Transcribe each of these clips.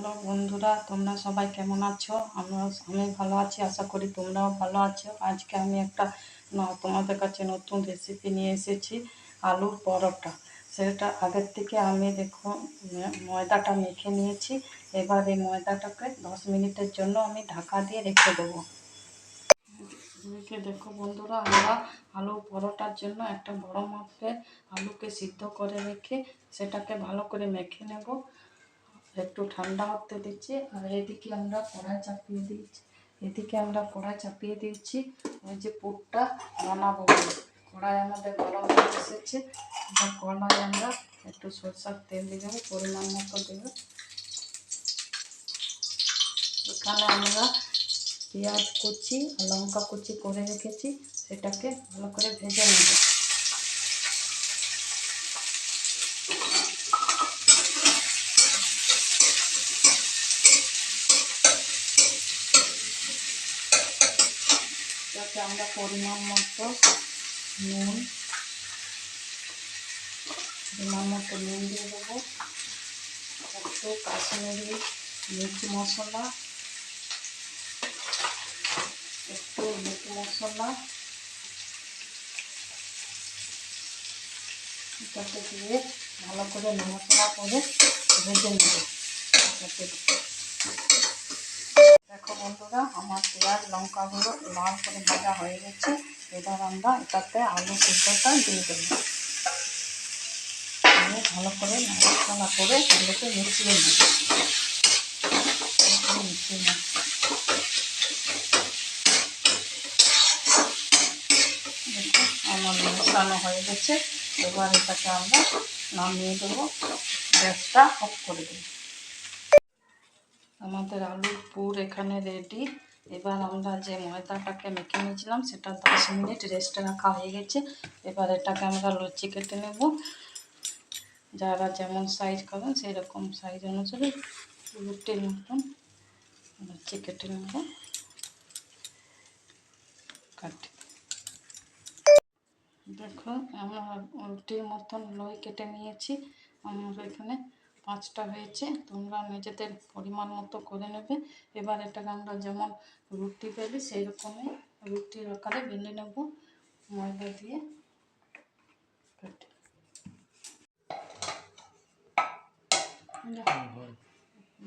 Hello বন্ধুরা, তোমরা সবাই কেমন আছো? আমি ভালো আছি, আশা করি তোমরাও ভালো আছো। আজকে আমি একটা তোমাদের কাছে নতুন রেসিপি নিয়ে এসেছি, আলুর পরোটা। সেটা আগের থেকে আমি দেখো ময়দাটা মেখে নিয়েছি। এবার এই ময়দাটাকে 10 মিনিটের জন্য আমি ঢাকা দিয়ে রেখে দেবো। দেখো বন্ধুরা, আমরা আলু পরোটার জন্য একটা বড় মাপের আলুকে সিদ্ধ করে রেখে সেটাকে ভালো করে মেখে নেব। একটু ঠান্ডা হতে দিচ্ছি। আর এদিকে আমরা কড়াই চাপিয়ে দিচ্ছি ওই যে পুরটা বানাবো বলে। কড়াই আমাদের গরম হয়ে এসেছে। এবার কড়াই আমরা একটু সরষের তেল দিয়ে দেবো, পরিমাণ মতো দেবো। এখানে আমরা পেঁয়াজ কুচি আর লঙ্কা কুচি করে রেখেছি, সেটাকে ভালো করে ভেজে নেব। যাতে আমরা পরিমাণ মতো নুন দিয়ে দেবো। একটু কাশ্মীরি মির্চ মশলা, একটু মিট মশলা এটাকে দিয়ে ভালো করে নাড়াচাড়া করে ভেজে নেব। দেখো বন্ধুরা, আমার পেঁয়াজ লঙ্কাগুলো লাল করে ভাজা হয়ে গেছে। এবার আমরা এটাতে আলু সিদ্ধটা দিয়ে দেবো। ভালো করে নাড়াচাড়া করে আলুকে মিশিয়ে নেব। আমার মেশানো হয়ে গেছে। এবার এটাকে আমরা নামিয়ে দেবো, গ্যাসটা অফ করে দেবো। আমাদের আলুর পুর এখানে রেডি। এবার আমরা যে ময়দাটাকে মেখে নিয়েছিলাম সেটা 10 মিনিট রেস্টে রাখা হয়ে গেছে। এবার এটাকে আমরা লুচি কেটে নেব। যারা যেমন সাইজ খাবেন সেই রকম সাইজ অনুসারে রুটির মতন লুচি কেটে নেব। দেখো, আমরা রুটির মতন লই কেটে নিয়েছি। আমার এখানে 5টা হয়েছে। তোমরা নিজেদের পরিমাণ মতো করে নেবে। এবার এটাকে আমরা যেমন রুটি বেলি সেই রকমই রুটির আকারে বেলে নেব ময়দা দিয়ে।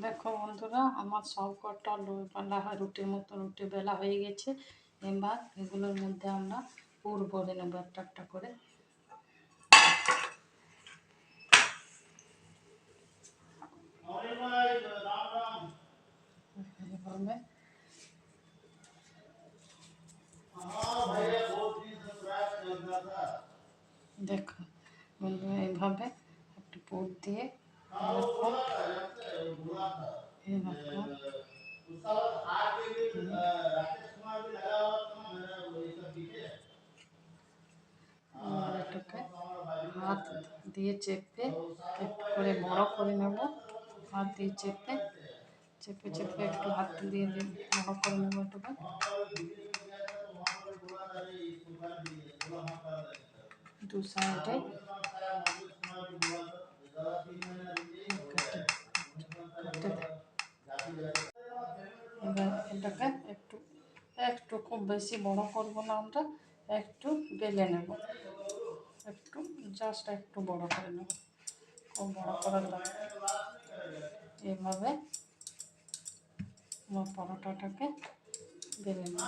দেখো বন্ধুরা, আমার সব কটা লই বেলা রুটির মতো রুটি বেলা হয়ে গেছে। এবার এগুলোর মধ্যে আমরা পুর ভরে নেব একটা একটা করে। দেখো বন্ধু, এইভাবে একটু পুর দিয়ে এটাকে হাত দিয়ে চেপে একটু করে বড় করে নেব। হাত দিয়ে চেপে একটু হাত দিয়ে বড় করে নেব। এটাকে দু সাইডে এবার এটাকে একটু খুব বেশি বড় করব না, আমরা একটু বেলে নেব। একটু জাস্ট একটু বড় করে নেব, খুব বড় করার দরকার। এইভাবে আমার পরোটাটাকে বেলে নেব।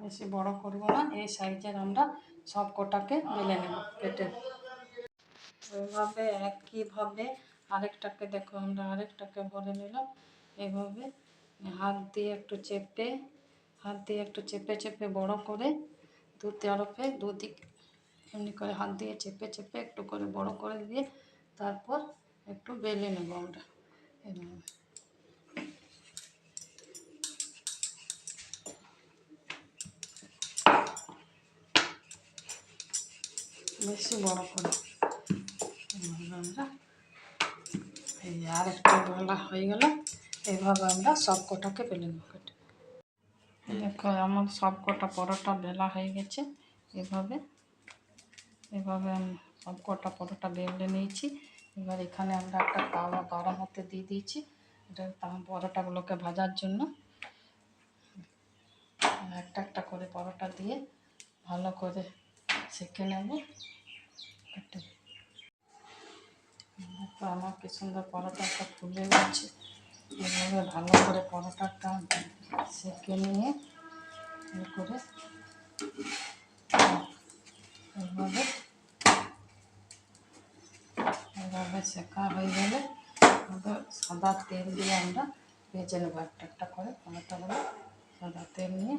বেশি বড় করব না, এই সাইজের আমরা সব কটাকে বেলে নেব কেটে। এইভাবে একইভাবে আরেকটাকে দেখো, আমরা আরেকটাকে ভরে নিলাম। এইভাবে হাত দিয়ে একটু চেপে বড় করে দুদিক এমনি করে হাত দিয়ে চেপে একটু করে বড় করে দিয়ে তারপর একটু বেলে নেব আমরা। এইভাবে বেশি বড় করে আমরা এই আরেকটা বেলা হয়ে গেল। এইভাবে আমরা সব কটাকে বেলে নেব। দেখো আমার সব কটা পরোটা বেলা হয়ে গেছে। এভাবে এভাবে আমি সব কটা পরোটা বেলে নিয়েছি। এবার এখানে আমরা একটা তাওয়া গরম হতে দিয়ে দিয়েছি, এটা পরোটাগুলোকে ভাজার জন্য। একটা একটা করে পরোটা দিয়ে ভালো করে সেঁকে নেব। আমার কি সুন্দর পরোটাটা ফুলে গেছে। এভাবে ভালো করে পরোটাটা সেঁকে নিয়ে করে এভাবে এভাবে সেঁকা হয়ে গেলে সাদা তেল দিয়ে আমরা ভেজে নেবো একটা একটা করে পরোটাগুলো। সাদা তেল নিয়ে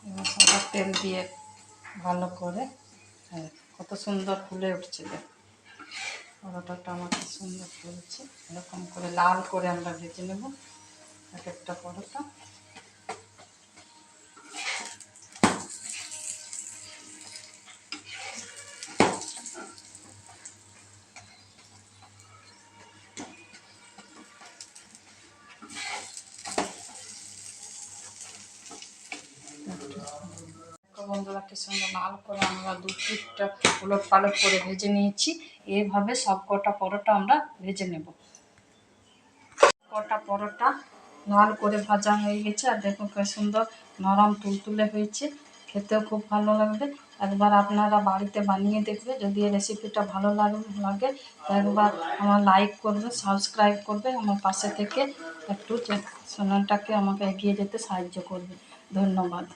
এবার সাদা তেল দিয়ে ভালো করে কত সুন্দর ফুলে উঠছে। দেখ পরোটাটা আমার কি সুন্দর ফুলছে। এরকম করে লাল করে আমরা ভেজে নেব এক একটা পরোটা। বন্ধুরা কি সুন্দর লাল করে আমরা দু পিঠটা উলট পালট করে ভেজে নিয়েছি। এইভাবে সব কটা পরোটা আমরা ভেজে নেব। কটা পরোটা লাল করে ভাজা হয়ে গেছে, আর দেখুন কি সুন্দর নরম তুলতুলে হয়েছে, খেতেও খুব ভালো লাগবে। একবার আপনারা বাড়িতে বানিয়ে দেখবে। যদি এই রেসিপিটা ভালো লাগে তো একবার আমার লাইক করবে, সাবস্ক্রাইব করবে, আমার পাশে থেকে একটু চ্যানেলটাকে আমাকে এগিয়ে যেতে সাহায্য করবে। ধন্যবাদ।